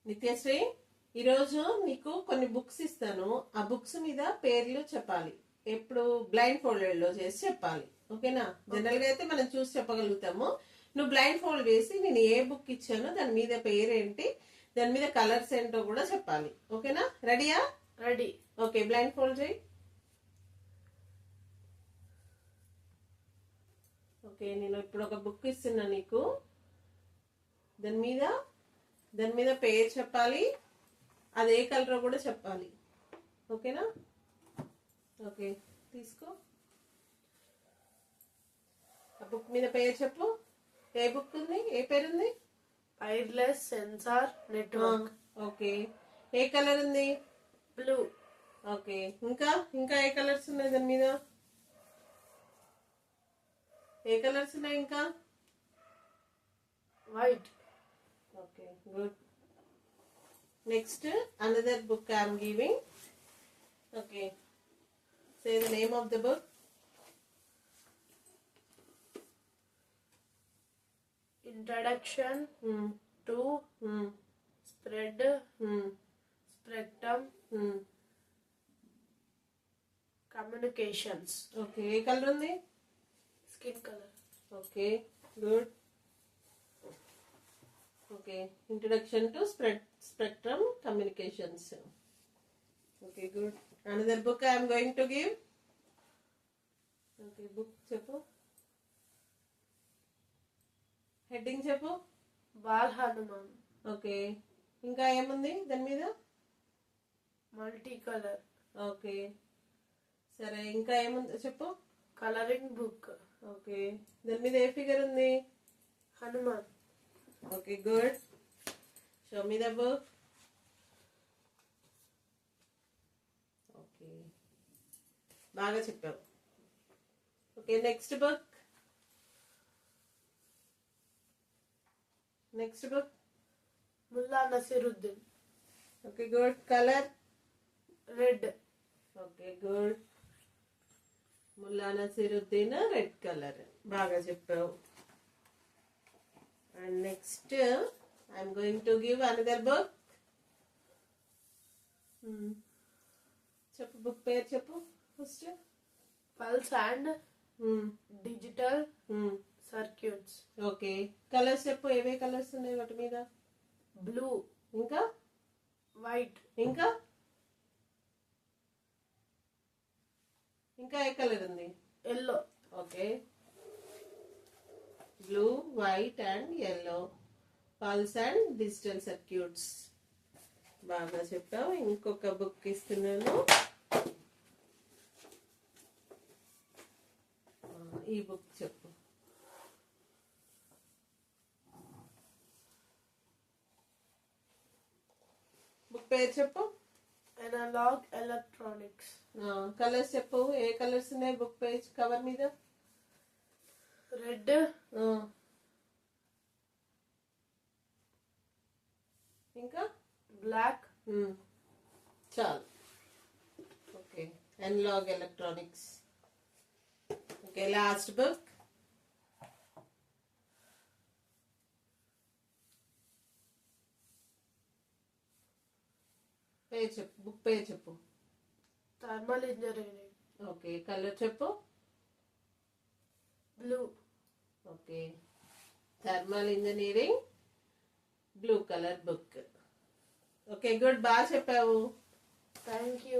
నిత్యశ్రీ, ఈరోజు నీకు కొన్ని బుక్స్ ఇస్తాను. ఆ బుక్స్ మీద పేర్లు చెప్పాలి. ఎప్పుడు బ్లైండ్ ఫోల్డెడ్ లో చేసి చెప్పాలి. ఓకేనా? జనరల్ గా అయితే మనం చూసి చెప్పగలుగుతాము. నువ్వు బ్లైండ్ ఫోల్డ్ చేసి నేను ఏ బుక్ ఇచ్చానో దాని మీద పేరేంటి, దాని మీద కలర్స్ ఏంటో కూడా చెప్పాలి. ఓకేనా? రెడీయా? రెడీ. ఓకే, బ్లైండ్ ఫోల్డ్ చేయి. ఓకే, నేను ఇప్పుడు ఒక బుక్ ఇస్తున్నా నీకు. దాని మీద పేరు చెప్పాలి, అది ఏ కలర్ కూడా చెప్పాలి. ఓకేనా? ఓకే, తీసుకో. ఆ బుక్ మీద పేరు చెప్పు. ఏ బుక్ ఉంది? ఏ పేరుంది? Wireless sensor network. ఓకే, ఏ కలర్ ఉంది? బ్లూ. ఓకే, ఇంకా ఏ కలర్స్ ఉన్నాయి దాని మీద? ఏ కలర్స్ ఉన్నాయి ఇంకా? White. Okay, good. Next, another book I am giving. Okay, say the name of the book. Introduction to Spread Spectrum Communications. Okay, A color ఉంది? Skin color. Okay, good. Okay, introduction to spectrum communications. Okay, good. Another book I am going to give. Okay, book చెప్పు. Heading చెప్పు. Ball Hanuman. Okay, ఇంకా ఏముంది దాని మీద? Multi colour. Okay, సరే, ఇంకా ఏముంది చెప్పు. Colouring book. ఓకే, దాని మీద ఏ ఫిగర్ ఉంది? Hanuman. Okay, good. Show me the book. Okay. బాగా చెప్పావు. Okay, next book. Next book. Mulla Nasiruddin. Okay, good. Color. Red. Okay, good. Mulla Nasiruddin, red color. బాగా చెప్పావు. And next, I am going to give another book. చెప్పు, book పేరు చెప్పు first. Pulse and digital circuits. Okay, colours చెప్పు. ఏవే colours ఉన్నాయి వాటి మీద? బ్లూ. ఇంకా వైట్. ఇంకా ఏ కలర్ ఉంది? Yellow. Okay, blue, white and yellow. Pulse and digital circuits. బాగా చెప్పావు. ఇంకొక బుక్ ఇస్తున్నాను. ఈ బుక్ చెప్పు. బుక్ పేరు చెప్పు. Analogue electronics. కలర్స్ చెప్పు. ఏ కలర్స్ ఉన్నాయి బుక్ పేజ్ కవర్ మీద? రెడ్. ఇంకా బ్లాక్. చాలు. Okay, analog electronics. Okay, last book. పేరు చెప్పు. బుక్ పేరు చెప్పు. Thermal engineering. ఓకే, కలర్ చెప్పు. Blue. Okay, thermal engineering, blue color book. Okay, good. బాగా చెప్పావు. Thank you.